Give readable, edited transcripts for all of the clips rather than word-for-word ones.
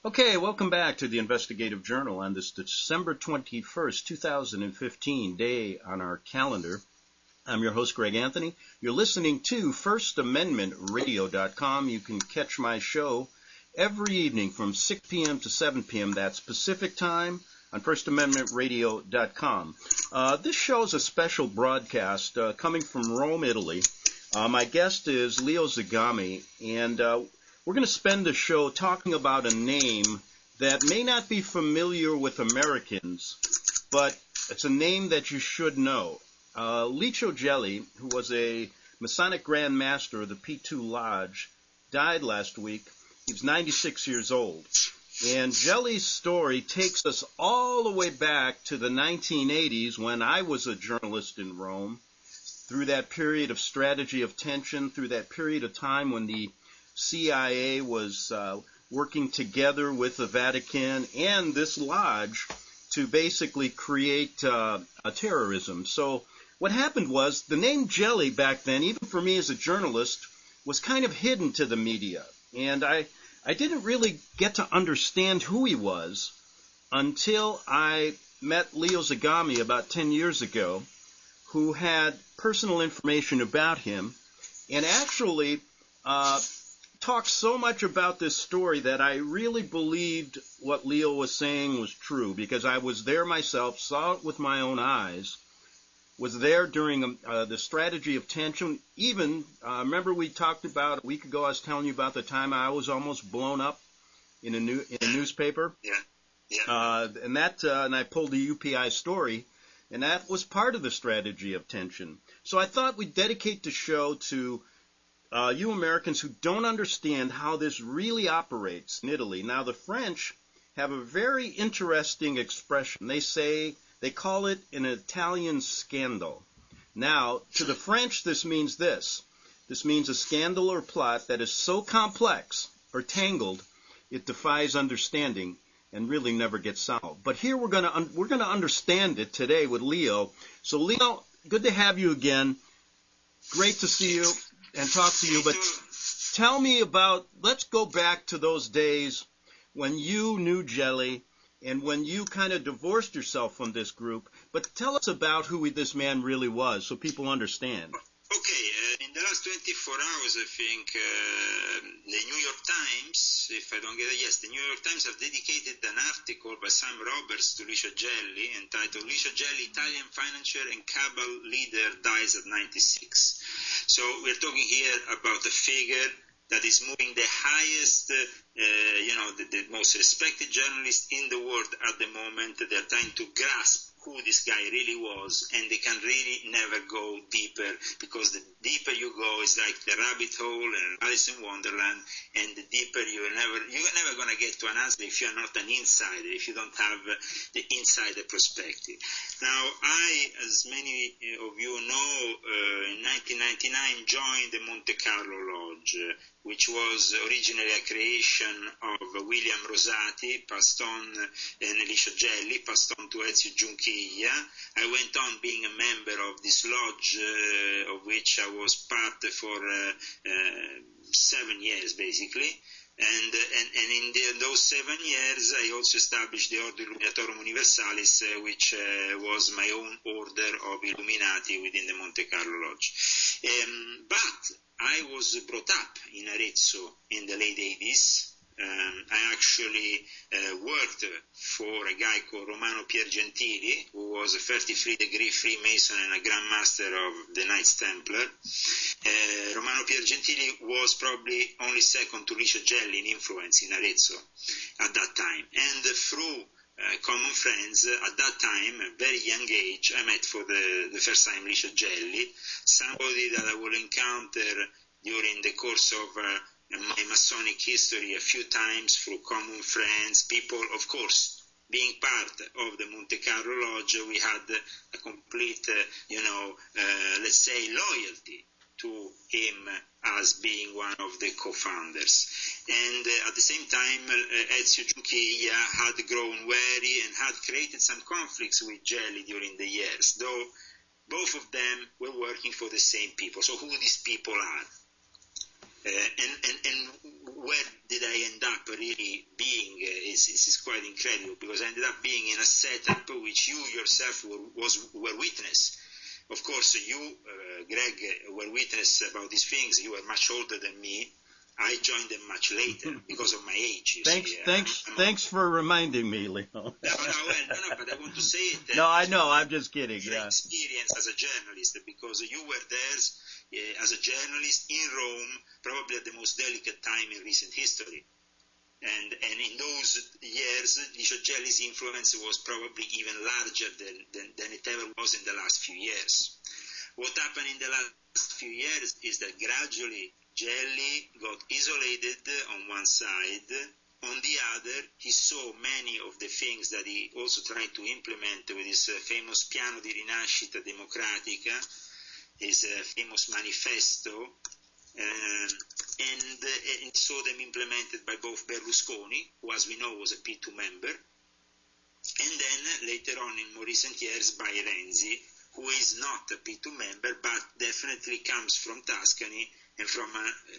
Okay, welcome back to the Investigative Journal on this December 21st, 2015 day on our calendar. I'm your host, Greg Anthony. You're listening to FirstAmendmentRadio.com. You can catch my show every evening from 6 p.m. to 7 p.m. That's Pacific time on FirstAmendmentRadio.com. This show is a special broadcast coming from Rome, Italy. My guest is Leo Zagami, and we're going to spend the show talking about a name that may not be familiar with Americans, but it's a name that you should know. LICIO GELLI, who was a Masonic Grand Master of the P2 Lodge, died last week. He was 96 years old. And GELLI's story takes us all the way back to the 1980s when I was a journalist in Rome, through that period of strategy of tension, through that period of time when the CIA was working together with the Vatican and this lodge to basically create a terrorism. So what happened was the name GELLI back then, even for me as a journalist, was kind of hidden to the media. And I didn't really get to understand who he was until I met Leo Zagami about 10 years ago, who had personal information about him and actually talked so much about this story that I really believed what Leo was saying was true, because I was there myself, saw it with my own eyes, was there during the strategy of tension. Even, remember we talked about a week ago, I was telling you about the time I was almost blown up in a newspaper? Yeah. And I pulled the UPI story, and that was part of the strategy of tension. So I thought we'd dedicate the show to you Americans who don't understand how this really operates in Italy. Now, the French have a very interesting expression. They call it an Italian scandal. Now, to the French, this means this. This means a scandal or plot that is so complex or tangled, it defies understanding and really never gets solved. But here we're going to understand it today with Leo. So, Leo, good to have you again. Great to see you and talk to you, but tell me let's go back to those days when you knew GELLI and when you kind of divorced yourself from this group, but tell us about who this man really was so people understand. Okay, in the last 24 hours, I think the New York Times, if I don't get it, yes, the New York Times have dedicated an article by Sam Roberts to LICIO GELLI entitled LICIO GELLI, Italian financier and cabal leader dies at 96. So we're talking here about a figure that is moving the highest, the most respected journalist in the world at the moment. They're trying to grasp who this guy really was, and they can really never go deeper, because the deeper you go is like the rabbit hole and Alice in Wonderland, and the deeper you're never going to get to an answer if you're not an insider, if you don't have the insider perspective. Now, I, as many of you know, in 1999 joined the Monte Carlo Lodge, which was originally a creation of William Rosati, passed on, and LICIO GELLI, passed on to Ezio Giunchiglia. I went on being a member of this lodge, of which I was part for 7 years, basically. And in those 7 years, I also established the Ordo Illuminatorum Universalis, which was my own order of Illuminati within the Monte Carlo Lodge. But I was brought up in Arezzo in the late 80s. I actually worked for a guy called Romano Piergentili, who was a 33-degree Freemason and a Grand Master of the Knights Templar. Romano Piergentili was probably only second to LICIO GELLI in influence in Arezzo at that time. And through common friends, at that time, a very young age, I met for the first time LICIO GELLI, somebody that I will encounter during the course of my Masonic history a few times through common friends, people, of course, being part of the Monte Carlo Lodge. We had a complete, let's say, loyalty to him as being one of the co-founders. And at the same time, Ezio Giunchiglia had grown wary and had created some conflicts with GELLI during the years, though both of them were working for the same people. So who these people are? And where did I end up really being is quite incredible, because I ended up being in a setup which you yourself were witness. Of course, you, Greg, were witness about these things. You were much older than me. I joined them much later because of my age. Thanks for reminding me, Leo. No, but I want to say it. No, I know. I'm just kidding. Your experience as a journalist, because you were there as a journalist in Rome, probably at the most delicate time in recent history. And in those years, LICIO GELLI's influence was probably even larger than it ever was in the last few years. What happened in the last few years is that gradually GELLI got isolated on one side. On the other, he saw many of the things that he also tried to implement with his famous Piano di Rinascita Democratica, his famous manifesto, and saw them implemented by both Berlusconi, who, as we know, was a P2 member, and then later on in more recent years by Renzi, who is not a P2 member, but definitely comes from Tuscany and from,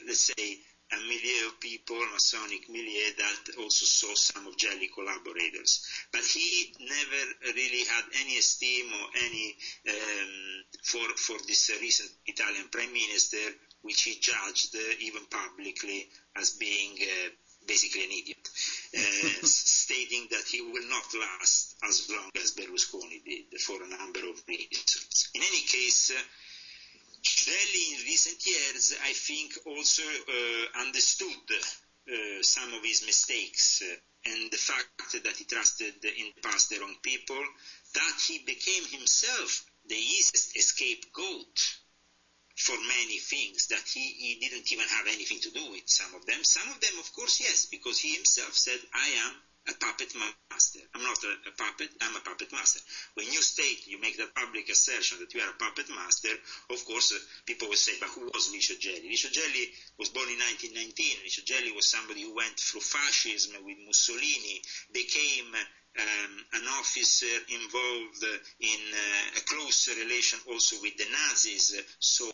let's say, a milieu of people, Masonic milieu, that also saw some of GELLI collaborators. But he never really had any esteem or any for this recent Italian Prime Minister, which he judged even publicly as being basically an idiot, stating that he will not last as long as Berlusconi did for a number of reasons. In any case, GELLI in recent years, I think, also understood some of his mistakes and the fact that he trusted in the past the wrong people, that he became himself the easiest scapegoat for many things, that he didn't even have anything to do with some of them. Some of them, of course, yes, because he himself said, I am a puppet master. I'm not a puppet, I'm a puppet master. When you state, you make that public assertion that you are a puppet master, of course, people will say, but who was LICIO GELLI? LICIO GELLI was born in 1919. LICIO GELLI was somebody who went through fascism with Mussolini, became an officer involved in a close relation also with the Nazis, so a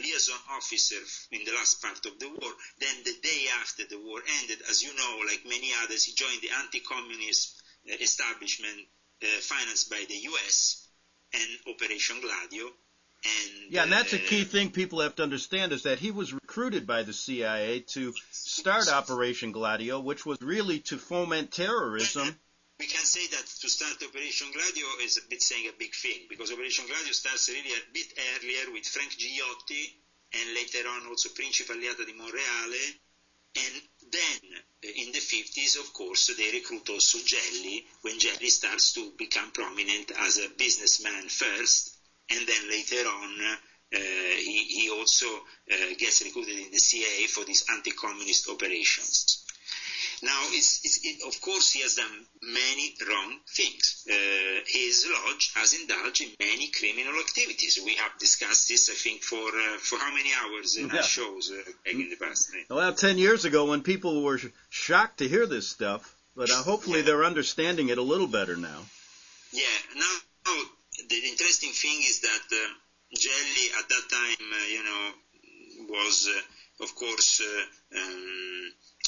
liaison officer in the last part of the war. Then the day after the war ended, as you know, like many others, he joined the anti-communist establishment financed by the US and Operation Gladio. And that's a key thing people have to understand, is that he was recruited by the CIA to start Operation Gladio, which was really to foment terrorism. We can say that to start Operation Gladio is a bit saying a big thing, because Operation Gladio starts really a bit earlier with Frank Giotti and later on also Principe Alliata di Monreale, and then in the 50s, of course, they recruit also GELLI when GELLI starts to become prominent as a businessman first. And then later on, he also gets recruited in the CIA for these anti-communist operations. Now, of course, he has done many wrong things. His lodge has indulged in many criminal activities. We have discussed this, I think, for how many hours in our shows in the past. Well, 10 years ago, when people were shocked to hear this stuff, but hopefully they're understanding it a little better now. Yeah, now... The interesting thing is that GELLI at that time, was, of course,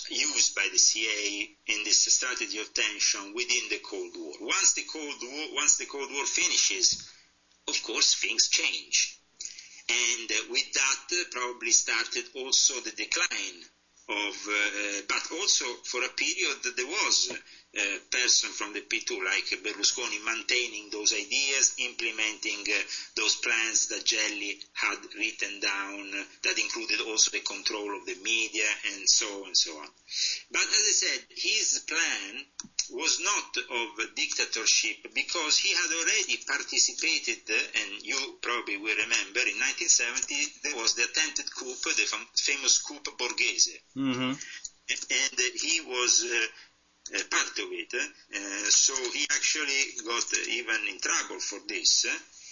used by the CIA in this strategy of tension within the Cold War. Once the Cold War finishes, of course, things change. And with that probably started also the decline of, but also for a period there was a person from the P2 like Berlusconi maintaining those ideas, implementing those plans that GELLI had written down, that included also the control of the media and so on. But as I said, his plan was not of dictatorship, because he had already participated, and you probably will remember, in 1970 there was the attempted coup, the famous coup Borghese. Mm-hmm. And he was part of it, so he actually got even in trouble for this.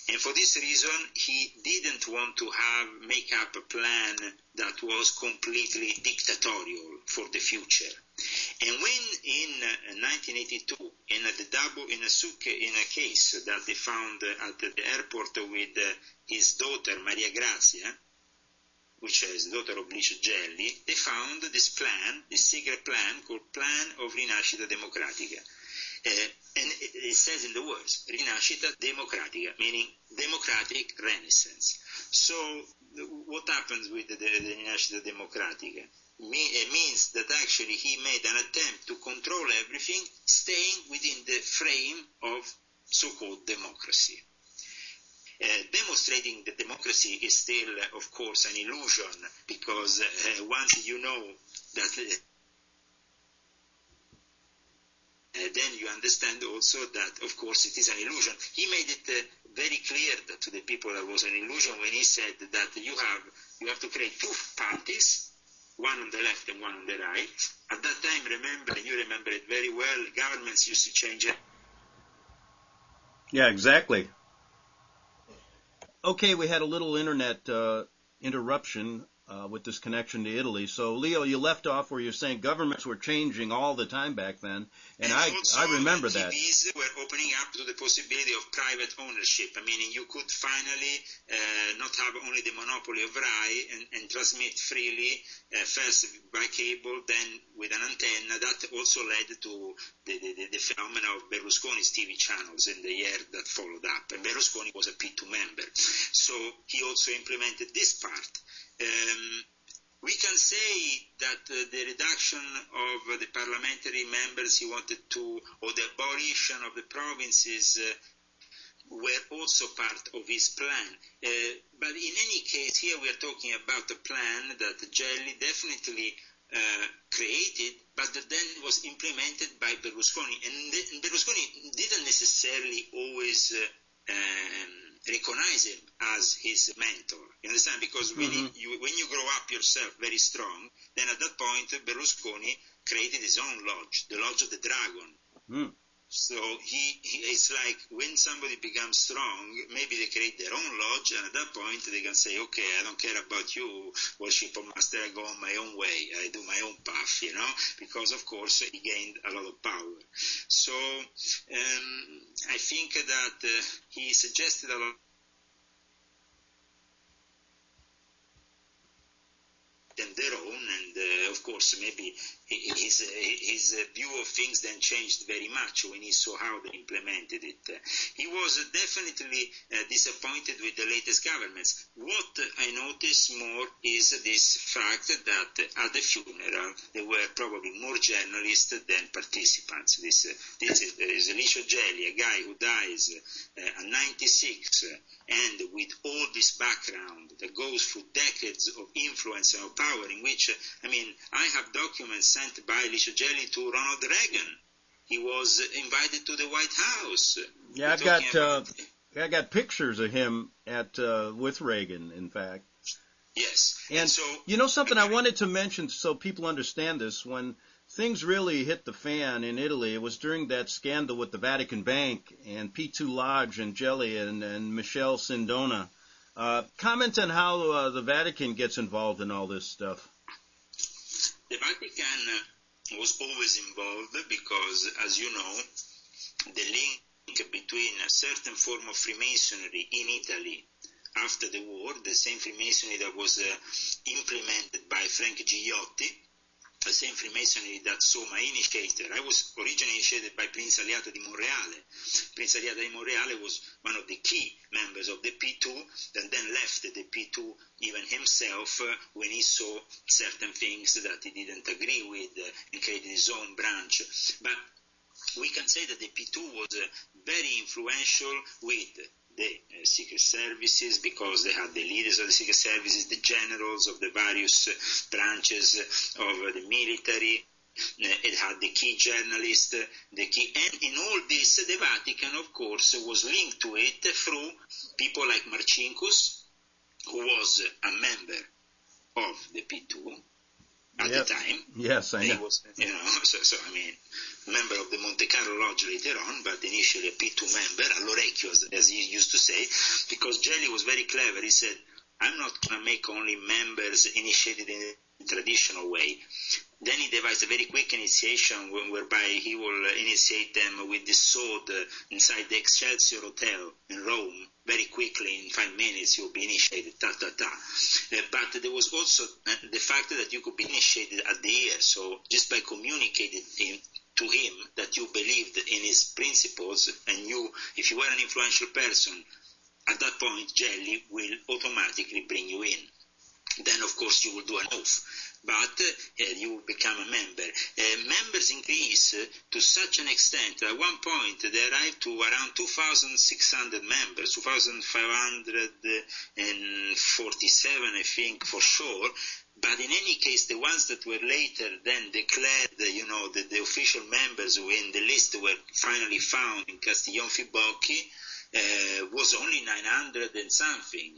And for this reason, he didn't want to make up a plan that was completely dictatorial for the future. And when in 1982, in a case that they found at the airport with his daughter Maria Grazia, which is the daughter of LICIO GELLI, they found this plan, this secret plan called Plan of Rinascita Democratica. And it says in the words, Rinascita Democratica, meaning democratic renaissance. So what happens with the Rinascita Democratica? Means that actually he made an attempt to control everything, staying within the frame of so-called democracy. Demonstrating that democracy is still, of course, an illusion, because once you know that, then you understand also that, of course, it is an illusion. He made it very clear to the people that was an illusion when he said that you have to create two parties, one on the left and one on the right. At that time, remember, and you remember it very well, governments used to change it. Yeah, exactly. Okay, we had a little internet interruption with this connection to Italy. So, Leo, you left off where you're saying governments were changing all the time back then, and I remember that. TVs were opening up to the possibility of private ownership, meaning you could finally not have only the monopoly of RAI and transmit freely, first by cable, then with an antenna. That also led to the phenomenon of Berlusconi's TV channels in the year that followed up. And Berlusconi was a P2 member. So he also implemented this part. We can say that the reduction of the parliamentary members he wanted to, or the abolition of the provinces, were also part of his plan. But in any case, here we are talking about a plan that GELLI definitely created, but that then was implemented by Berlusconi. And Berlusconi didn't necessarily always recognize him as his mentor. You understand? Because when you grow up yourself very strong, then at that point Berlusconi created his own lodge, the Lodge of the Dragon. So it's like when somebody becomes strong, maybe they create their own lodge, and at that point they can say, okay, I don't care about you, worship of master, I go on my own way, I do my own path, because of course he gained a lot of power. So I think that he suggested a lot than their own, and of course maybe his view of things then changed very much when he saw how they implemented it. He was definitely disappointed with the latest governments. What I noticed more is this fact that at the funeral there were probably more journalists than participants. This is LICIO GELLI, a guy who dies at 96, and with all this background that goes through decades of influence and of power, in which, I have documents sent by LICIO GELLI to Ronald Reagan. He was invited to the White House. Yeah, I got pictures of him with Reagan, in fact. Yes. And so, something I wanted to mention so people understand this, when things really hit the fan in Italy, it was during that scandal with the Vatican Bank and P2 Lodge and GELLI and Michele Sindona. Comment on how the Vatican gets involved in all this stuff. The Vatican was always involved because, as you know, the link between a certain form of Freemasonry in Italy after the war, the same Freemasonry that was implemented by Frank Gigliotti, the same Freemasonry that saw my initiator. I was originally initiated by Prince Aliato di Monreale. Prince Aliato di Monreale was one of the key members of the P2, and then left the P2 even himself when he saw certain things that he didn't agree with and created his own branch. But we can say that the P2 was very influential with the secret services, because they had the leaders of the secret services, the generals of the various branches of the military. It had the key journalists, and in all this, the Vatican, of course, was linked to it through people like Marcinkus, who was a member of the P2 at the time. Yes, I know. He was, member of the Monte Carlo Lodge later on, but initially a P2 member, all'orecchio, as he used to say, because GELLI was very clever. He said, I'm not going to make only members initiated in traditional way. Then he devised a very quick initiation whereby he will initiate them with the sword inside the Excelsior Hotel in Rome. Very quickly, in 5 minutes, you'll be initiated, But there was also the fact that you could be initiated at the ear. So just by communicating to him that you believed in his principles, and if you were an influential person, at that point, GELLI will automatically bring you in. Then, of course, you will do an oath, but you become a member. Members increase to such an extent that at one point they arrived to around 2,600 members, 2,547, I think, for sure. But in any case, the ones that were later then declared, the official members who in the list were finally found in Castiglione Fibocchi, was only 900 and something.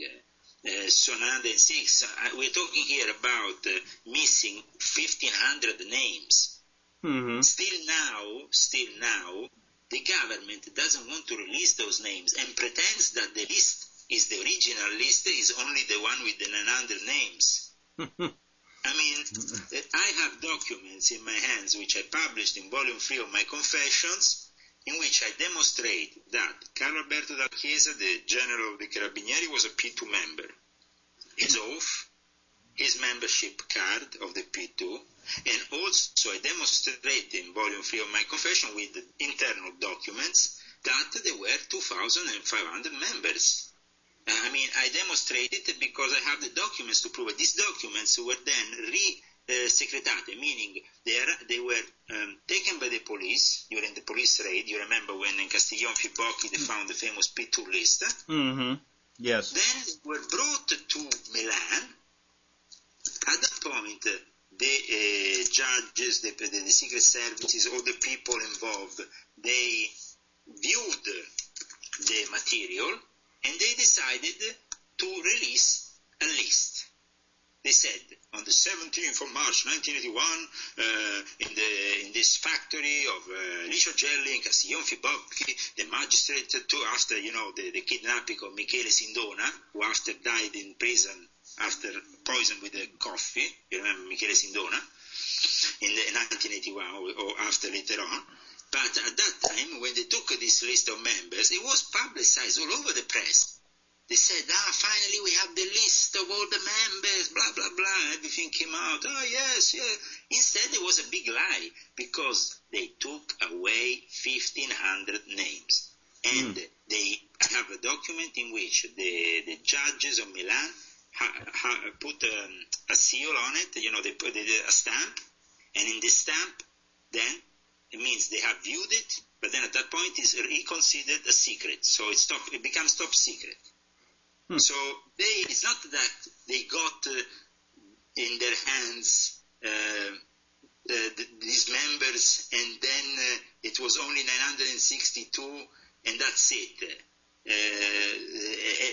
So 906. We're talking here about missing 1,500 names. Mm-hmm. Still now, the government doesn't want to release those names and pretends that the list is the original list, is only the one with the 900 names. I mean, I have documents in my hands which I published in volume 3 of my Confessions, in which I demonstrate that Carlo Alberto Dalla Chiesa, the general of the Carabinieri, was a P2 member. His oath, his membership card of the P2, and also I demonstrate in volume 3 of my Confession with the internal documents that there were 2,500 members. I mean, I demonstrated it because I have the documents to prove it. These documents were then secretate, meaning they were taken by the police during the police raid. You remember when in Castiglione Fibocchi they found the famous P2 list? Mm-hmm. Yes. Then they were brought to Milan. At that point, the judges, the secret services, all the people involved, they viewed the material and they decided to release a list. They said, on the 17th of March 1981, in this factory of LICIO GELLI in Castiglione Fibocchi, the magistrate, after the kidnapping of Michele Sindona, who after died in prison after poison with a coffee, you remember Michele Sindona, in 1981 or after later on. But at that time, when they took this list of members, it was publicized all over the press. They said, finally we have the list of all the members, blah, blah, blah. Everything came out. Oh, yes, yeah. Instead, it was a big lie because they took away 1,500 names. And they have a document in which the judges of Milan put a seal on it. They put a stamp. And in the stamp, then, it means they have viewed it, but then at that point it's reconsidered a secret. So it becomes top secret. So it's not that they got in their hands these members and then it was only 962 and that's it.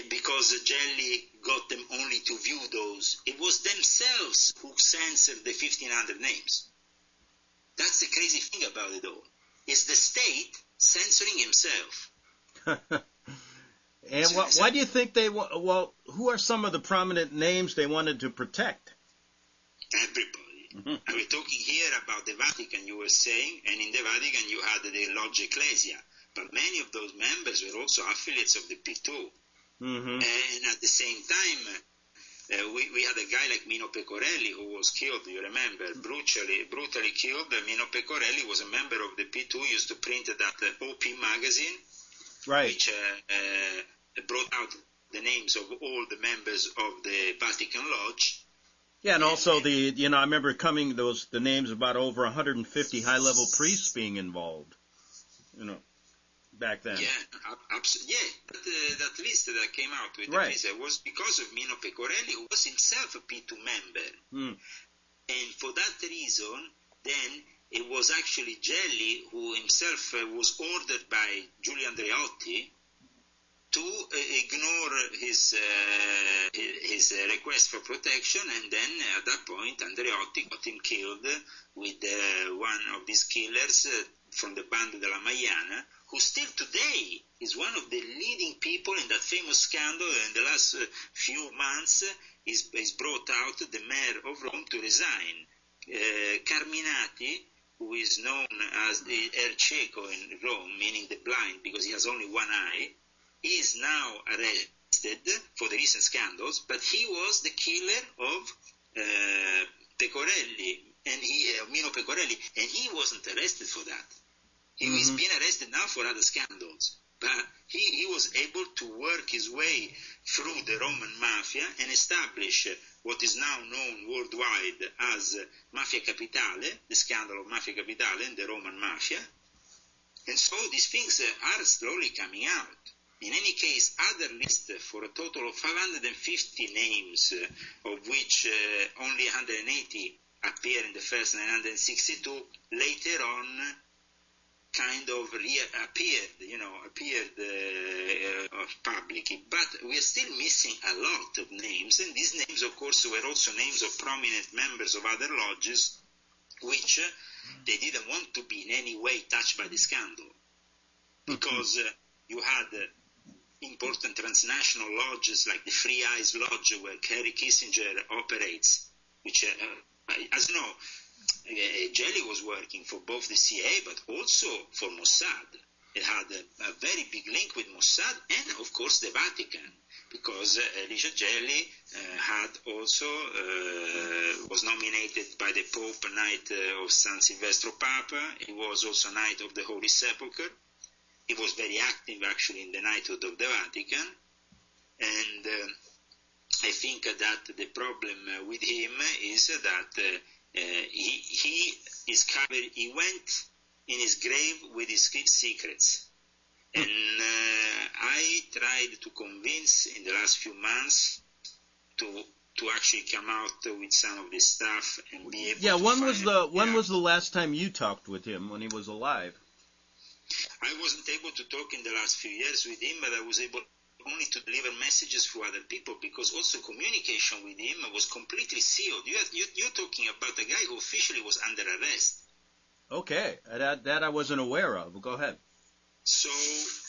Because GELLI got them only to view those. It was themselves who censored the 1,500 names. That's the crazy thing about it all. It's the state censoring himself. And why do you think who are some of the prominent names they wanted to protect? Everybody. Mm-hmm. We're talking here about the Vatican, you were saying, and in the Vatican you had the Loggia Ecclesia. But many of those members were also affiliates of the P2. Mm-hmm. And at the same time, we had a guy like Mino Pecorelli who was killed, you remember, brutally killed. Mino Pecorelli was a member of the P2, used to print that OP magazine. Right. Which brought out the names of all the members of the Vatican Lodge. Yeah, and also I remember the names about over 150 high-level priests being involved, back then. Yeah, absolutely. Yeah, that list that came out with the priests was because of Mino Pecorelli, who was himself a P2 member. And for that reason, then, it was actually GELLI who himself was ordered by Giulio Andreotti to ignore his request for protection, and then at that point Andreotti got him killed with one of these killers from the Banda della Maiana, who still today is one of the leading people in that famous scandal. In the last few months, is brought out the mayor of Rome to resign. Carminati, who is known as the El Cieco in Rome, meaning the blind, because he has only one eye, is now arrested for the recent scandals, but he was the killer of Pecorelli, and Mino Pecorelli, and he wasn't arrested for that. He's been arrested now for other scandals, but he was able to work his way through the Roman mafia and establish what is now known worldwide as Mafia Capitale, the scandal of Mafia Capitale and the Roman mafia. And so these things are slowly coming out. In any case, other lists for a total of 550 names, of which only 180 appear in the first 962, later on kind of appeared publicly. But we are still missing a lot of names, and these names, of course, were also names of prominent members of other lodges, which they didn't want to be in any way touched by the scandal, because you had important transnational lodges like the Free Eyes Lodge, where Henry Kissinger operates, which, as you know, GELLI was working for both the CIA but also for Mossad. It had a very big link with Mossad and, of course, the Vatican, because LICIO GELLI had also was nominated by the Pope Knight of San Silvestro Papa. He was also Knight of the Holy Sepulchre. He was very active, actually, in the knighthood of the Vatican. And I think that the problem with him is that he is covered. He went in his grave with his secrets, and I tried to convince in the last few months to actually come out with some of this stuff and be able. Yeah, when was the last time you talked with him, when he was alive? I wasn't able to talk in the last few years with him, but I was able only to deliver messages through other people, because also communication with him was completely sealed. You're talking about a guy who officially was under arrest. Okay, that I wasn't aware of. Go ahead. So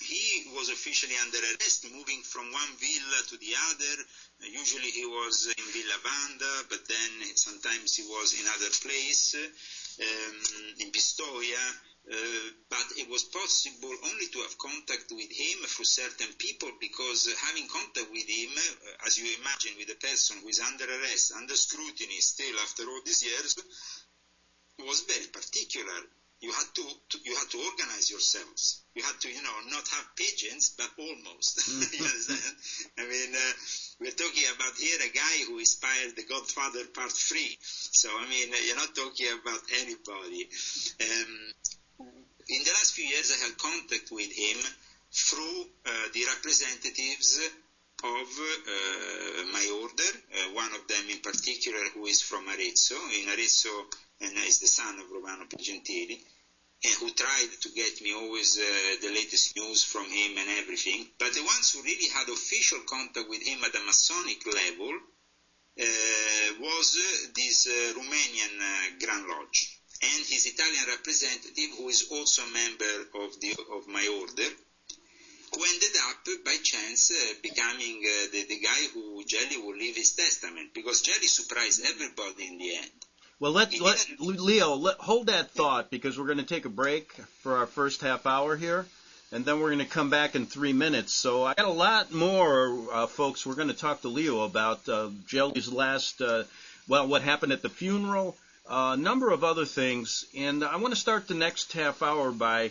he was officially under arrest, moving from one villa to the other. Usually he was in Villa Vanda, but then sometimes he was in other place, in Pistoia. But it was possible only to have contact with him through certain people, because having contact with him, as you imagine, with a person who is under arrest, under scrutiny still after all these years, was very particular. You had to organize yourselves. You had to, not have pigeons, but almost. You understand? I mean, we're talking about here a guy who inspired The Godfather Part 3. So, I mean, you're not talking about anybody. In the last few years, I had contact with him through the representatives of my order, one of them in particular who is from Arezzo, in Arezzo, and is the son of Romano Piergentili, and who tried to get me always the latest news from him and everything. But the ones who really had official contact with him at the Masonic level was this Romanian Grand Lodge, and his Italian representative, who is also a member of my order, who ended up, by chance, becoming the guy who GELLI will leave his testament, because GELLI surprised everybody in the end. Well, Leo, hold that thought, because we're going to take a break for our first half hour here, and then we're going to come back in 3 minutes. So I got a lot more, folks. We're going to talk to Leo about GELLI's last, what happened at the funeral, a number of other things. And I want to start the next half hour by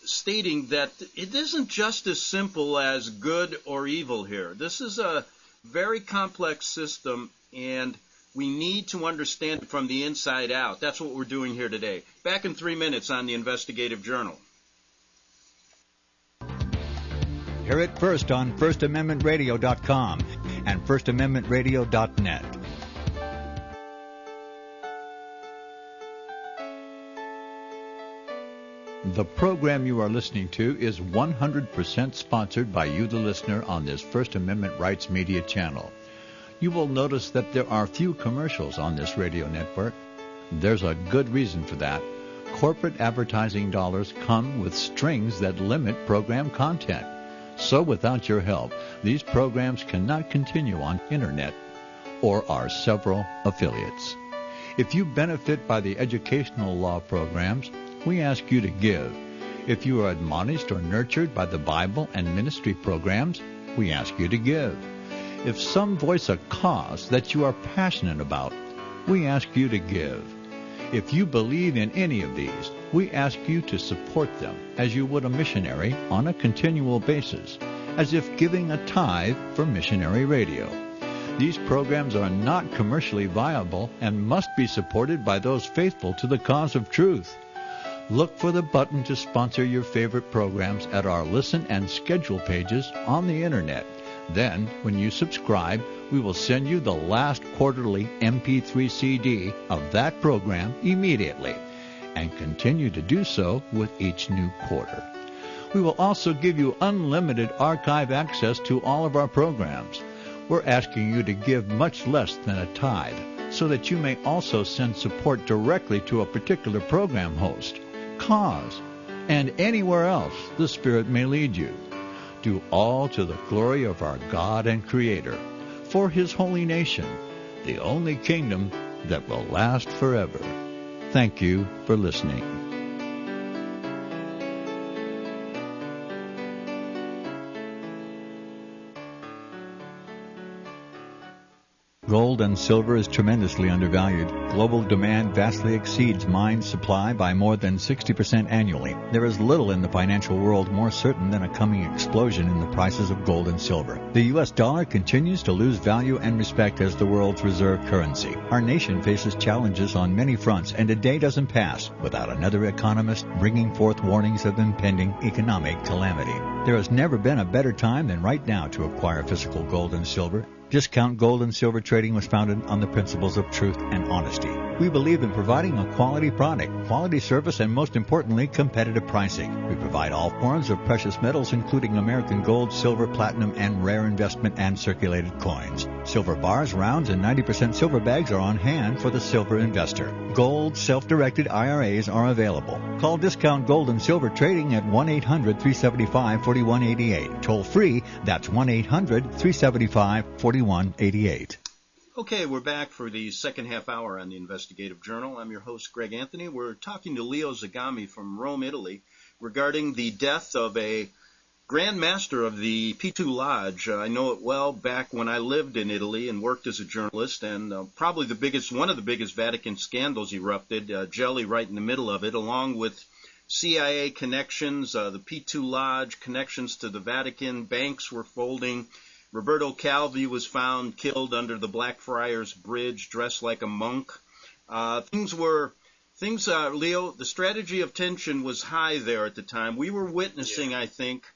stating that it isn't just as simple as good or evil here. This is a very complex system, and we need to understand it from the inside out. That's what we're doing here today. Back in 3 minutes on the Investigative Journal. Hear it first on FirstAmendmentRadio.com and FirstAmendmentRadio.net. The program you are listening to is 100% sponsored by you, the listener, on this First Amendment Rights Media channel. You will notice that there are few commercials on this radio network. There's a good reason for that. corporate advertising dollars come with strings that limit program content. So without your help, these programs cannot continue on internet or our several affiliates. If you benefit by the educational law programs, we ask you to give. If you are admonished or nurtured by the Bible and ministry programs, we ask you to give. If some voice a cause that you are passionate about, we ask you to give. If you believe in any of these, we ask you to support them as you would a missionary on a continual basis, as if giving a tithe for missionary radio. These programs are not commercially viable and must be supported by those faithful to the cause of truth. Look for the button to sponsor your favorite programs at our listen and schedule pages on the internet. Then, when you subscribe, we will send you the last quarterly MP3 CD of that program immediately, and continue to do so with each new quarter. We will also give you unlimited archive access to all of our programs. We're asking you to give much less than a tithe, so that you may also send support directly to a particular program host, cause, and anywhere else the Spirit may lead you. Do all to the glory of our God and Creator, for His holy nation, the only kingdom that will last forever. Thank you for listening. Gold and silver is tremendously undervalued. Global demand vastly exceeds mine supply by more than 60% annually. There is little in the financial world more certain than a coming explosion in the prices of gold and silver. The U.S. dollar continues to lose value and respect as the world's reserve currency. Our nation faces challenges on many fronts, and a day doesn't pass without another economist bringing forth warnings of impending economic calamity. There has never been a better time than right now to acquire physical gold and silver. Discount Gold and Silver Trading was founded on the principles of truth and honesty. We believe in providing a quality product, quality service, and most importantly, competitive pricing. We provide all forms of precious metals, including American gold, silver, platinum, and rare investment and circulated coins. Silver bars, rounds, and 90% silver bags are on hand for the silver investor. Gold self-directed IRAs are available. Call Discount Gold and Silver Trading at 1-800-375-4188. Toll free, that's 1-800-375-4188. Okay, we're back for the second half hour on the Investigative Journal. I'm your host, Greg Anthony. We're talking to Leo Zagami from Rome, Italy, regarding the death of a Grand Master of the P2 Lodge. I know it well back when I lived in Italy and worked as a journalist, and probably one of the biggest Vatican scandals erupted, GELLI right in the middle of it, along with CIA connections, the P2 Lodge, connections to the Vatican, banks were folding. Roberto Calvi was found killed under the Blackfriars Bridge, dressed like a monk. Leo, the strategy of tension was high there at the time. We were witnessing, I think,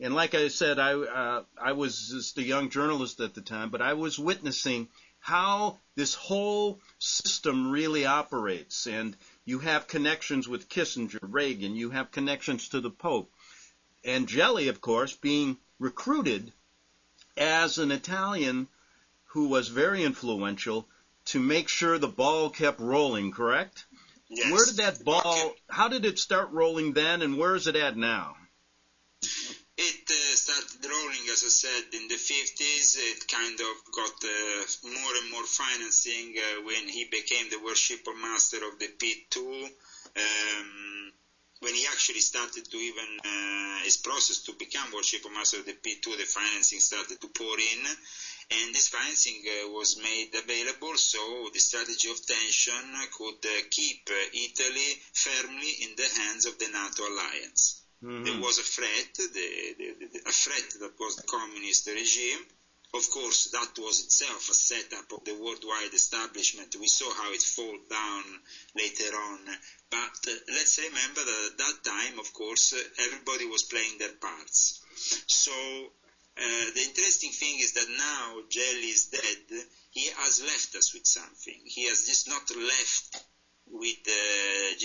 and like I said, I was just a young journalist at the time, but I was witnessing how this whole system really operates. And you have connections with Kissinger, Reagan, you have connections to the Pope. And GELLI, of course, being recruited as an Italian who was very influential to make sure the ball kept rolling, correct? Yes. Where did that ball, how did it start rolling then, and where is it at now? It started rolling, as I said, in the 50s. It kind of got more and more financing when he became the worshipper master of the P2. When he actually started to his process to become worshipper master of the P2, the financing started to pour in, and this financing was made available so the strategy of tension could keep Italy firmly in the hands of the NATO alliance. Mm-hmm. There was a threat, a threat that was the communist regime. Of course, that was itself a setup of the worldwide establishment. We saw how it fall down later on. But let's remember that at that time, of course, everybody was playing their parts. So the interesting thing is that now GELLI is dead. He has left us with something. He has just not left with the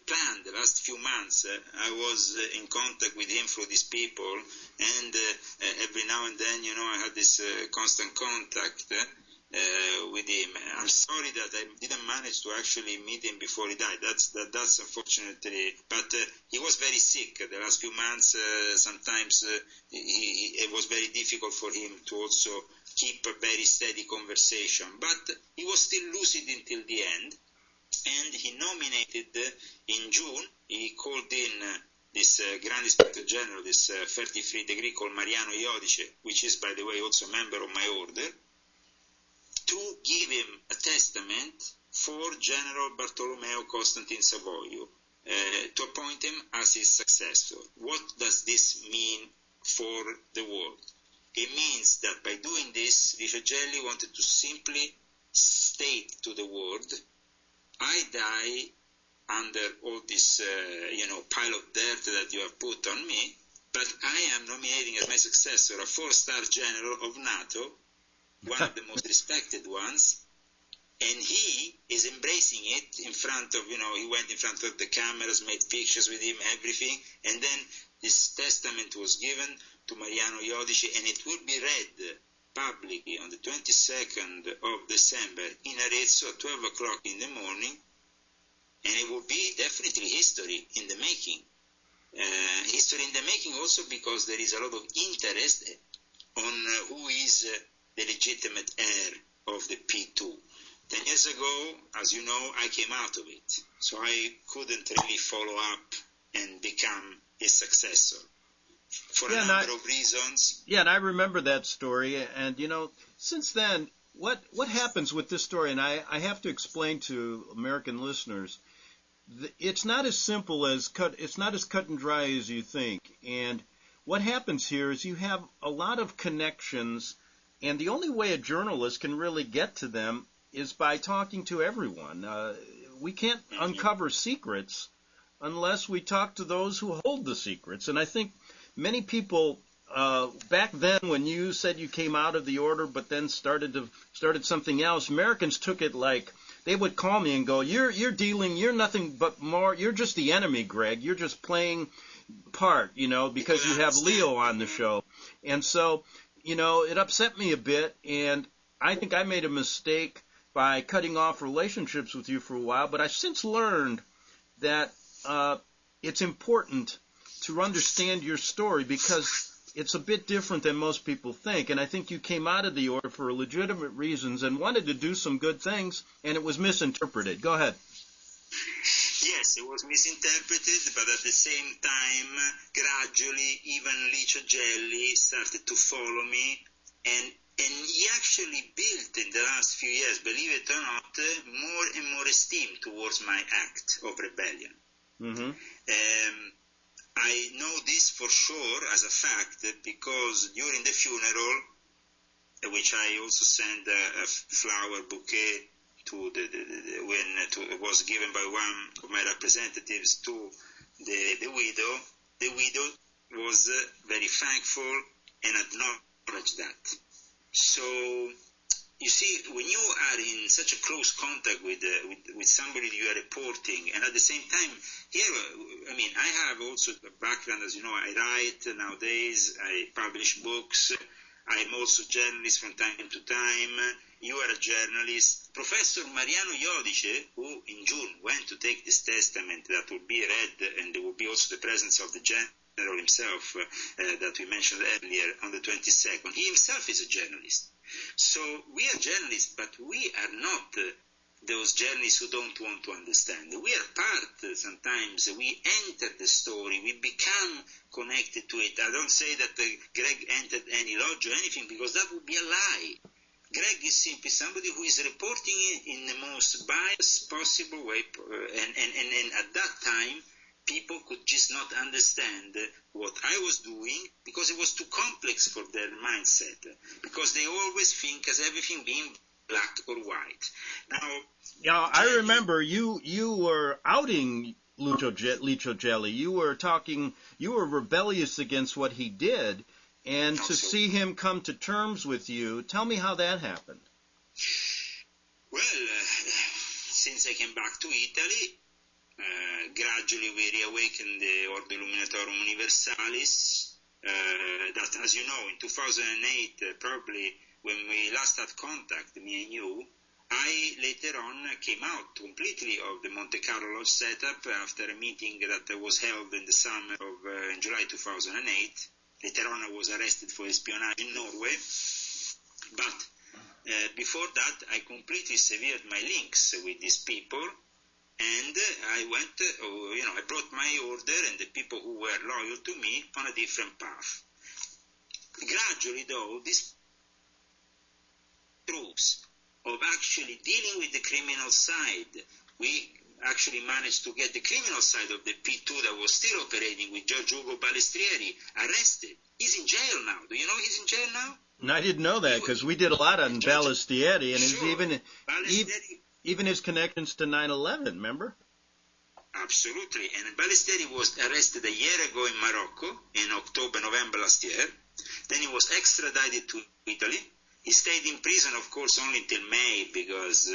plan. The last few months, I was in contact with him through these people, and every now and then, I had this constant contact. with him. I'm sorry that I didn't manage to actually meet him before he died. That's unfortunately, but he was very sick the last few months. Sometimes it was very difficult for him to also keep a very steady conversation, but he was still lucid until the end. And he nominated in June, he called in this Grand Inspector General, this 33 degree called Mariano Iodice, which is, by the way, also a member of my order, to give him a testament for General Bartolomeo Costantin Savoio, to appoint him as his successor. What does this mean for the world? It means that by doing this, LICIO GELLI wanted to simply state to the world, I die under all this, pile of dirt that you have put on me, but I am nominating as my successor a 4-star general of NATO, one of the most respected ones, and he is embracing it in front of, he went in front of the cameras, made pictures with him, everything, and then this testament was given to Mariano Iodice, and it will be read publicly on the 22nd of December in Arezzo at 12 o'clock in the morning, and it will be definitely history in the making. History in the making also because there is a lot of interest on who is the legitimate heir of the P2. 10 years ago, as you know, I came out of it, so I couldn't really follow up and become his successor. For a number of reasons. Yeah, and I remember that story. And, since then, what happens with this story, and I have to explain to American listeners, it's not as simple as it's not as cut and dry as you think. And what happens here is you have a lot of connections, and the only way a journalist can really get to them is by talking to everyone. We can't uncover secrets unless we talk to those who hold the secrets. And I think many people back then, when you said you came out of the order, but then started something else, Americans took it like they would call me and go, "You're nothing but more. You're just the enemy, Greg. You're just playing part, because you have Leo on the show." And so, it upset me a bit, and I think I made a mistake by cutting off relationships with you for a while. But I've since learned that it's important to understand your story because it's a bit different than most people think. And I think you came out of the order for legitimate reasons and wanted to do some good things, and it was misinterpreted. Go ahead. Yes, it was misinterpreted, but at the same time, gradually, even LICIO GELLI started to follow me, and he actually built in the last few years, believe it or not, more and more esteem towards my act of rebellion. Mm-hmm. I know this for sure as a fact because during the funeral, which I also sent a flower bouquet it was given by one of my representatives to the widow was very thankful and acknowledged that. So you see, when you are in such a close contact with somebody you are reporting, and at the same time, here, I have also a background, as you know, I write nowadays, I publish books, I'm also a journalist from time to time, you are a journalist. Professor Mariano Iodice, who in June went to take this testament that will be read, and there will be also the presence of the general himself that we mentioned earlier on the 22nd, he himself is a journalist. So we are journalists, but we are not those journalists who don't want to understand. We are part, sometimes, we enter the story, we become connected to it. I don't say that Greg entered any lodge or anything, because that would be a lie. Greg is simply somebody who is reporting it in the most biased possible way, and at that time, people could just not understand what I was doing because it was too complex for their mindset, because they always think as everything being black or white. Now, I remember you were outing LICIO GELLI. You were rebellious against what he did, and to see him come to terms with you, tell me how that happened. Well, since I came back to Italy, gradually we reawakened the Ordo Illuminatorum Universalis, that, as you know, in 2008 probably when we last had contact, me and you, I later on came out completely of the Monte Carlo Lodge setup after a meeting that was held in the summer of in July 2008. Later on, I was arrested for espionage in Norway. But before that, I completely severed my links with these people. And I went, I brought my order and the people who were loyal to me on a different path. Gradually, though, this proves of actually dealing with the criminal side, we actually managed to get the criminal side of the P2 that was still operating with Giorgio Ugo Balestrieri arrested. He's in jail now. Do you know he's in jail now? No, I didn't know that because we did a lot on Balestrieri, and sure. even his connections to 9/11, remember? Absolutely. And Balestrieri was arrested a year ago in Morocco in November last year. Then he was extradited to Italy. He stayed in prison, of course, only until May because,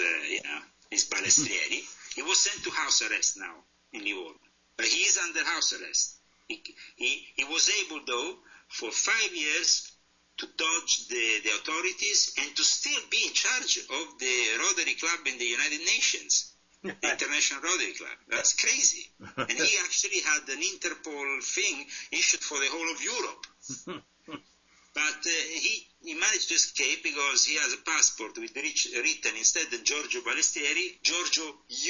he's Balestrieri. He was sent to house arrest now in Lyon. But he is under house arrest. He was able, though, for 5 years to dodge the authorities and to still be in charge of the Rotary Club in the United Nations, the International Rotary Club. That's crazy. And he actually had an Interpol thing issued for the whole of Europe. But he managed to escape because he has a passport with written instead of Giorgio Balestrieri, Giorgio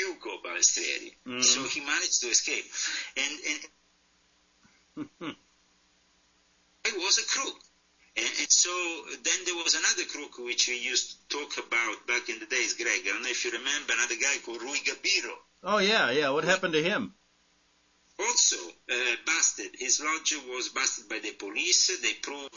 Ugo Balestrieri. Mm-hmm. So he managed to escape. And I was a crook. And so then there was another crook which we used to talk about back in the days, Greg. I don't know if you remember another guy called Rui Gabiro. Oh, yeah. What happened to him? Also busted. His lodge was busted by the police. They proved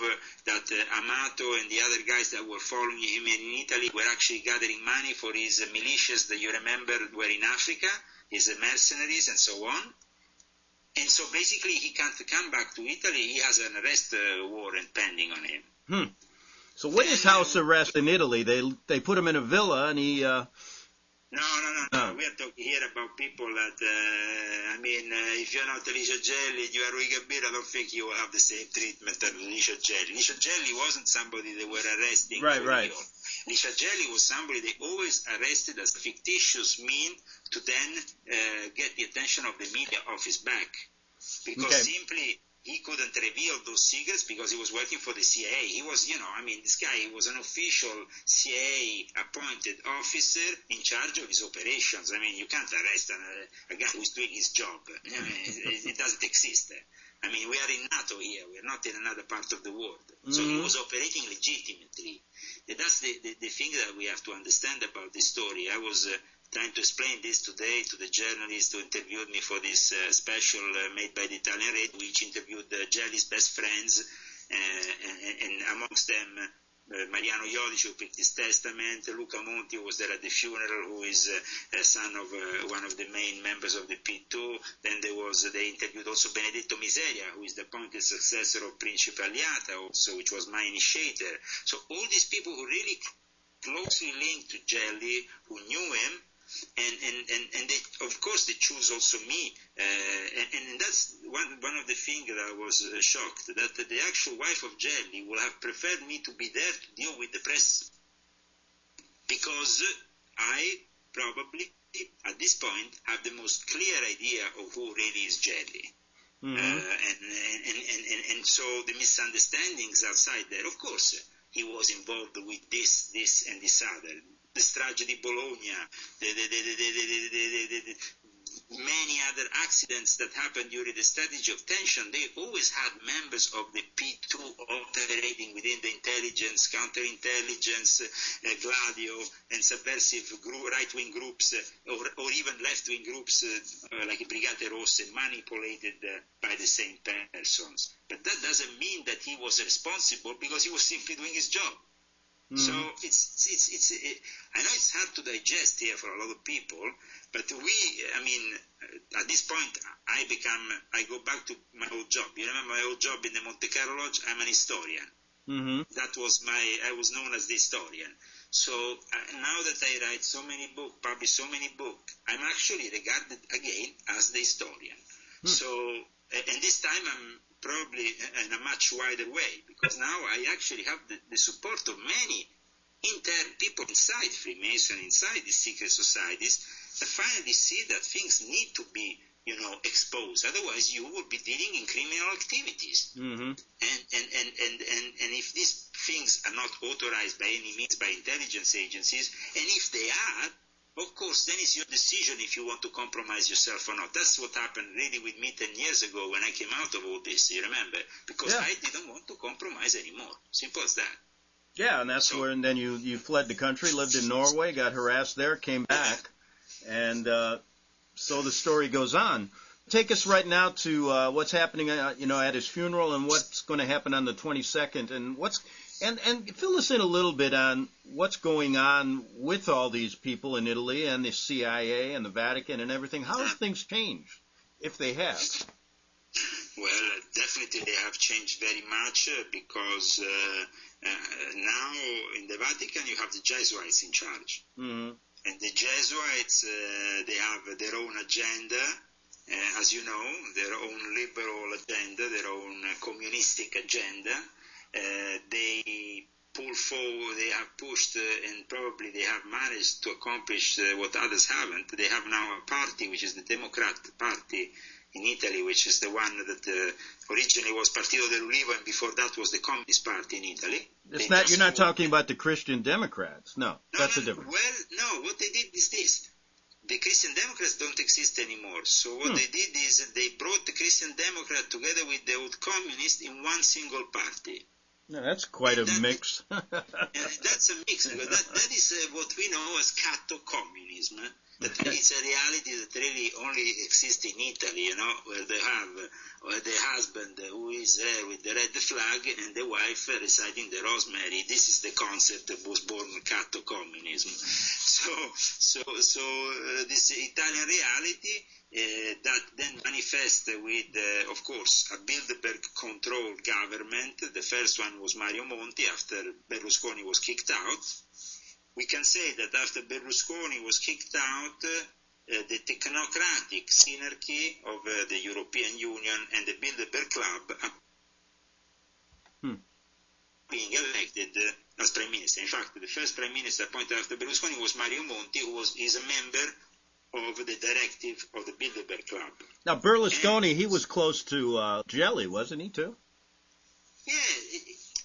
that Amato and the other guys that were following him in Italy were actually gathering money for his militias that you remember were in Africa, his mercenaries and so on. And so basically he can't come back to Italy. He has an arrest warrant pending on him. So what is house arrest in Italy? They put him in a villa and he... No. We are talking here about people that, if you're not LICIO GELLI, you are Rui Gabiro, I don't think you will have the same treatment as LICIO GELLI. LICIO GELLI wasn't somebody they were arresting. Right. LICIO GELLI was somebody they always arrested as a fictitious mean to then get the attention of the media off his back. Because simply he couldn't reveal those secrets because he was working for the CIA. He was, this guy, he was an official CIA appointed officer in charge of his operations. You can't arrest a guy who's doing his job. It doesn't exist. We are in NATO here. We are not in another part of the world. Mm-hmm. So he was operating legitimately. That's the thing that we have to understand about this story. I was trying to explain this today to the journalist who interviewed me for this special made by the Italian radio, which interviewed Gelli's best friends, and amongst them Mariano Iodice, who picked his testament, Luca Monti, who was there at the funeral, who is a son of one of the main members of the P2. Then they interviewed also Benedetto Miseria, who is the appointed successor of Principe Alliata also, which was my initiator. So all these people who really closely linked to Gelli, who knew him, and they, of course, they choose also me, and that's one of the things that I was shocked, that the actual wife of Gelli would have preferred me to be there to deal with the press, because I probably, at this point, have the most clear idea of who really is Gelli. Mm-hmm. And so the misunderstandings outside there, of course, he was involved with this and this other. The Strage di Bologna, many other accidents that happened during the strategy of tension, they always had members of the P2 operating within the intelligence, counterintelligence, Gladio, and subversive right-wing groups, or even left-wing groups like Brigate Rosse, manipulated by the same persons. But that doesn't mean that he was responsible, because he was simply doing his job. So I know it's hard to digest here for a lot of people, but at this point, I go back to my old job. You remember my old job in the Monte Carlo Lodge? I'm an historian. Mm-hmm. That was I was known as the historian. So now that I write so many books, publish so many books, I'm actually regarded again as the historian. So and this time I'm probably in a much wider way, because now I actually have the support of many people inside Freemason, inside these secret societies, that finally see that things need to be, exposed. Otherwise, you would be dealing in criminal activities. Mm-hmm. And if these things are not authorized by any means by intelligence agencies, and if they are, of course, then it's your decision if you want to compromise yourself or not. That's what happened really with me 10 years ago when I came out of all this, you remember? Because I didn't want to compromise anymore. Simple as that. Yeah, and that's where, and then you fled the country, lived in Norway, got harassed there, came back, and so the story goes on. Take us right now to what's happening, at his funeral, and what's going to happen on the 22nd, and fill us in a little bit on what's going on with all these people in Italy and the CIA and the Vatican and everything. How have things changed, if they have? Well, definitely they have changed very much because now in the Vatican you have the Jesuits in charge. Mm-hmm. And the Jesuits, they have their own agenda, as you know, their own liberal agenda, their own communistic agenda. They pull forward, they have pushed, and probably they have managed to accomplish what others haven't. They have now a party, which is the Democrat Party in Italy, which is the one that originally was Partito dell'Ulivo, and before that was the Communist Party in Italy. You're not talking about the Christian Democrats. No, that's a difference. Well, no, what they did is this. The Christian Democrats don't exist anymore. So what they did is they brought the Christian Democrat together with the old communists in one single party. No, that's quite a mix. That's a mix, because that is what we know as catto-communism. That it's a reality that really only exists in Italy, where they have the husband who is there with the red flag and the wife reciting the rosemary. This is the concept that was born catto-communism. So this Italian reality that then manifests with, of course, a Bilderberg-controlled government. The first one was Mario Monti after Berlusconi was kicked out. We can say that after Berlusconi was kicked out, the technocratic synarchy of the European Union and the Bilderberg Club are being elected as Prime Minister. In fact, the first Prime Minister appointed after Berlusconi was Mario Monti, who is a member of the directive of the Bilderberg Club. Now, Berlusconi, he was close to GELLI, wasn't he, too? Yeah,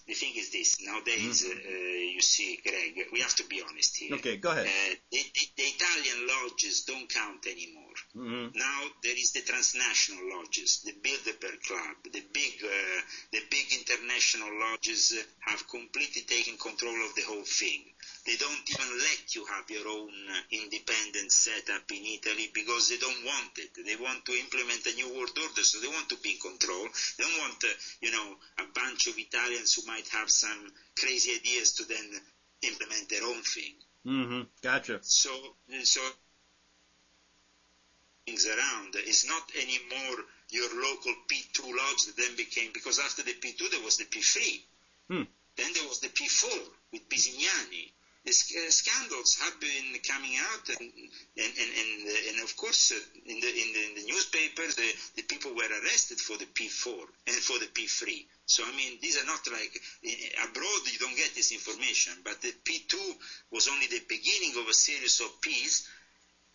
the thing is this. Nowadays, you see, Greg, we have to be honest here. Okay, go ahead. The Italian lodges don't count anymore. Mm-hmm. Now there is the transnational lodges, the Bilderberg Club, the big international lodges have completely taken control of the whole thing. They don't even let you have your own independent setup in Italy because they don't want it. They want to implement a new world order, so they want to be in control. They don't want, a bunch of Italians who might have some crazy ideas to then implement their own thing. Mm-hmm. Gotcha. So things around. It's not anymore your local P2 lodge that then became, because after the P2 there was the P3. Then there was the P4 with Bisignani. The scandals have been coming out, and of course in the newspapers the people were arrested for the P4 and for the P3. So I mean, these are not like abroad. You don't get this information, but the P2 was only the beginning of a series of Ps.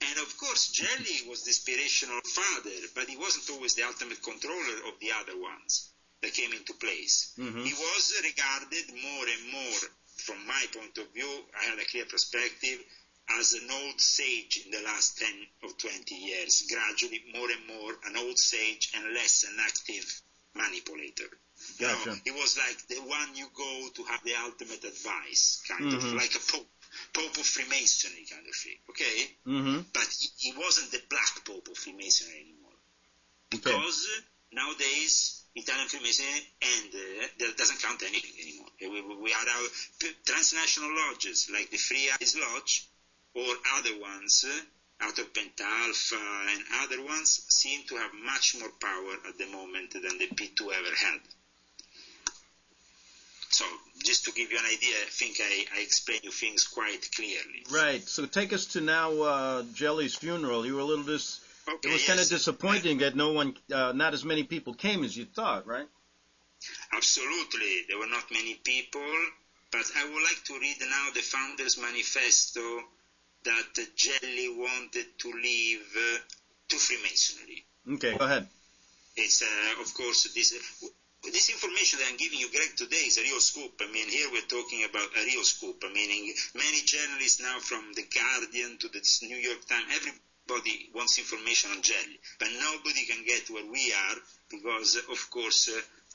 And of course, GELLI was the inspirational father, but he wasn't always the ultimate controller of the other ones that came into place. Mm-hmm. He was regarded more and more, from my point of view, I had a clear perspective, as an old sage in the last 10 or 20 years, gradually more and more an old sage and less an active manipulator. Gotcha. He was like the one you go to have the ultimate advice, kind of like a Pope of Freemasonry kind of thing, okay? Mm-hmm. But he wasn't the black Pope of Freemasonry anymore. Because nowadays, Italian Freemasonry that doesn't count anything anymore. We had our transnational lodges, like the Free Eyes Lodge, or other ones, out of Pentalpha and other ones, seem to have much more power at the moment than the P2 ever had. So, just to give you an idea, I think I explained you things quite clearly. Right. So take us to now GELLI's funeral. You were a little It was kind of disappointing that not as many people came as you thought, right? Absolutely. There were not many people, but I would like to read now the Founders Manifesto that GELLI wanted to leave to Freemasonry. Okay, go ahead. It's, of course, this information that I'm giving you, Greg, today is a real scoop. I mean, here we're talking about a real scoop. Meaning many journalists now, from The Guardian to the New York Times, everybody wants information on GELLI, but nobody can get where we are because, of course,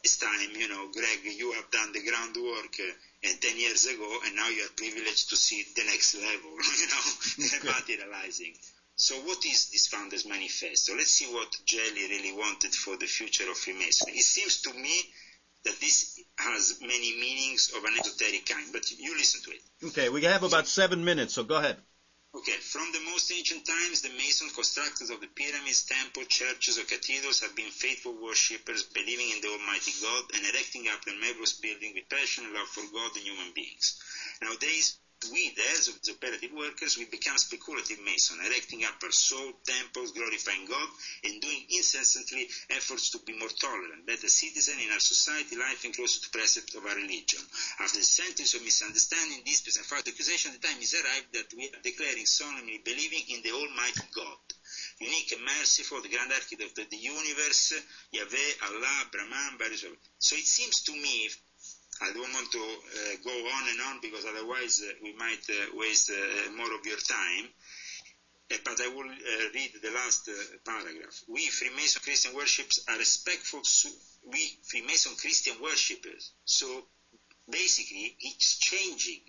this time, Greg, you have done the groundwork 10 years ago, and now you are privileged to see the next level, materializing. So what is this Founders Manifesto? Let's see what GELLI really wanted for the future of Freemasonry. It seems to me that this has many meanings of an esoteric kind, but you listen to it. Okay, we have about 7 minutes, so go ahead. Okay, from the most ancient times, the Masons, constructors of the pyramids, temples, churches, or cathedrals have been faithful worshippers, believing in the Almighty God and erecting up their marvelous building with passion and love for God and human beings. Nowadays, we, the heirs of the operative workers, we become speculative Masons, erecting up our soul, temples, glorifying God, and doing incessantly efforts to be more tolerant, better citizen in our society, life, and closer to precept of our religion. After the centuries of misunderstanding, disputes, and false accusation, the time is arrived that we are declaring solemnly believing in the Almighty God, unique and merciful, the grand architect of the universe, Yahweh, Allah, Brahman, Barisol. So it seems to me, I don't want to go on and on because otherwise we might waste more of your time, but I will read the last paragraph. We Freemason Christian worshippers are respectful. We Freemason Christian worshippers. So basically, it's changing.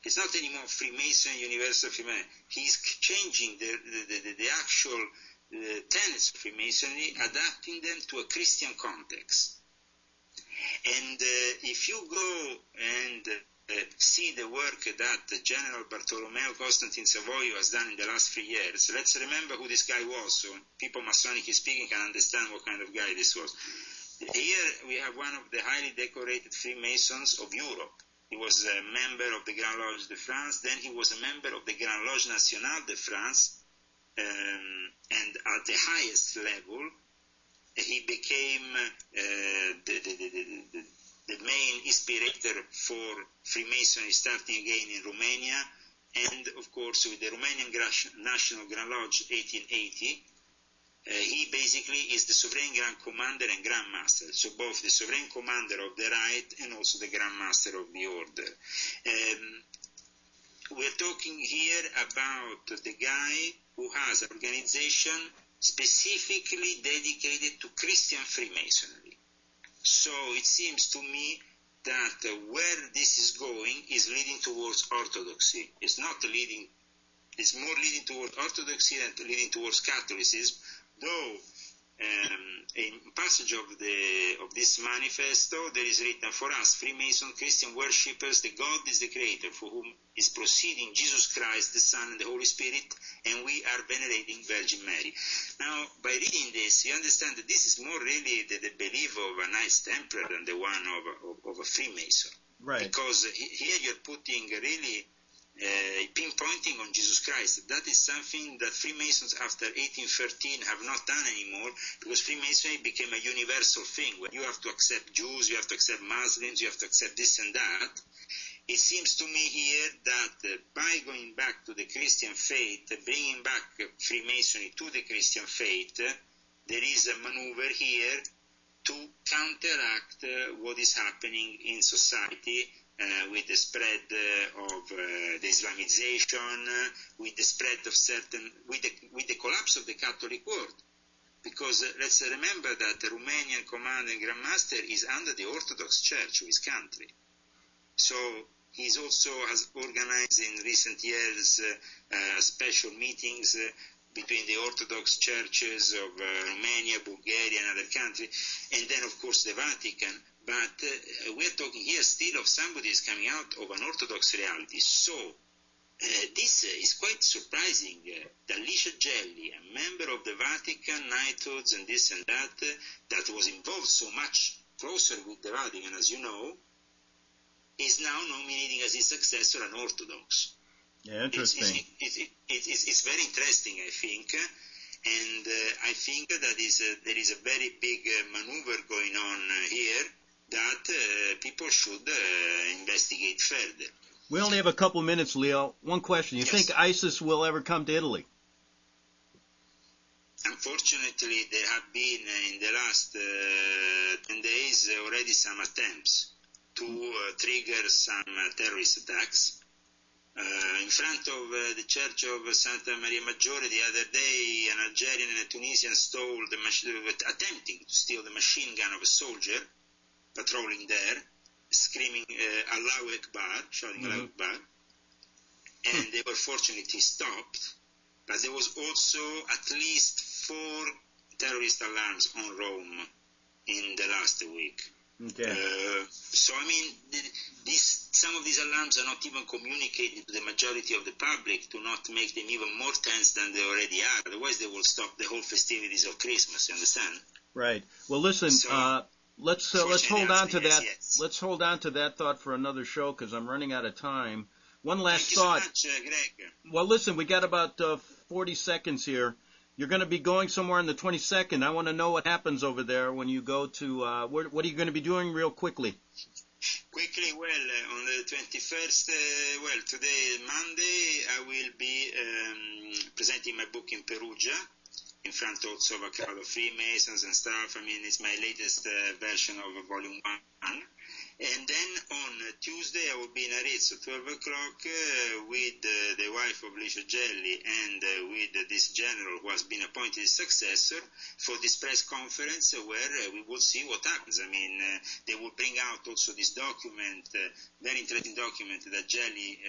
It's not anymore Freemason, Universal Freemason. He's changing the actual tenets of Freemasonry, adapting them to a Christian context. And if you go and see the work that General Bartolomeo Constantine Savoio has done in the last 3 years, let's remember who this guy was, so people Masonically speaking can understand what kind of guy this was. Here we have one of the highly decorated Freemasons of Europe. He was a member of the Grand Lodge de France, then he was a member of the Grand Lodge National de France, and at the highest level, he became the main inspirator for Freemasonry starting again in Romania, and of course with the Romanian National Grand Lodge 1880, he basically is the Sovereign Grand Commander and Grand Master, so both the Sovereign Commander of the Rite and also the Grand Master of the Order. We're talking here about the guy who has an organization specifically dedicated to Christian Freemasonry. So it seems to me that where this is going is leading towards orthodoxy. It's more leading towards orthodoxy than leading towards Catholicism, though in passage of this manifesto there is written, for us Freemason Christian worshippers, the God is the creator, for whom is proceeding Jesus Christ, the Son, and the Holy Spirit, and we are venerating Virgin Mary. Now, by reading this, you understand that this is more really the belief of a Knights Templar than the one of a Freemason. Right. Because here you're putting really pinpointing on Jesus Christ. That is something that Freemasons after 1813 have not done anymore, because Freemasonry became a universal thing where you have to accept Jews, you have to accept Muslims, you have to accept this and that. It seems to me here that by going back to the Christian faith, bringing back Freemasonry to the Christian faith, there is a maneuver here to counteract what is happening in society, with the spread of the Islamization, with the spread of with the collapse of the Catholic world. Because let's remember that the Romanian Commander and Grand Master is under the Orthodox Church of his country. So he also has organized in recent years special meetings between the Orthodox churches of Romania, Bulgaria, and other countries, and then of course the Vatican. But we're talking here still of somebody is coming out of an Orthodox reality. So this is quite surprising that LICIO GELLI, a member of the Vatican, knighthoods and this and that was involved so much closer with the Vatican, as you know, is now nominating as his successor an Orthodox. Yeah, interesting. It's very interesting, I think. And I think that there is a very big maneuver going on here that people should investigate further. We only have a couple minutes, Leo. One question. You think ISIS will ever come to Italy? Unfortunately, there have been in the last 10 days already some attempts to trigger some terrorist attacks. In front of the church of Santa Maria Maggiore the other day, an Algerian and a Tunisian attempting to steal the machine gun of a soldier patrolling there, screaming Allahu Akbar, shouting Allahu Akbar. And they were fortunately stopped. But there was also at least 4 terrorist alarms on Rome in the last week. Okay. So, I mean, some of these alarms are not even communicated to the majority of the public to not make them even more tense than they already are. Otherwise, they will stop the whole festivities of Christmas, you understand? Right. Well, listen, let's hold on to that. Yes. Let's hold on to that thought for another show because I'm running out of time. One last thought. Thank you so much, Greg. Well, listen, we got about 40 seconds here. You're going to be going somewhere on the 22nd. I want to know what happens over there when you go to, what are you going to be doing real quickly? Quickly, well, on the 21st, today, Monday, I will be presenting my book in Perugia, in front also of a crowd of Freemasons and stuff. I mean, it's my latest version of Volume 1. And then on Tuesday, I will be in Arezzo, 12 o'clock, with the wife of LICIO GELLI and with this general who has been appointed his successor for this press conference where we will see what happens. I mean, they will bring out also this document, very interesting document that GELLI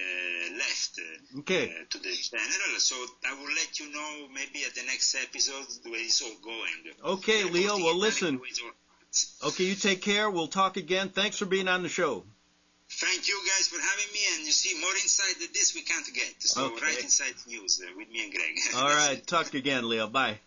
left to the general. So I will let you know maybe at the next episode the way it's all going. Okay, Leo, well, listen. Okay, you take care. We'll talk again. Thanks for being on the show. Thank you guys for having me. And you see, more insight than this we can't get. So right inside news with me and Greg. All right. Talk again, Leo. Bye.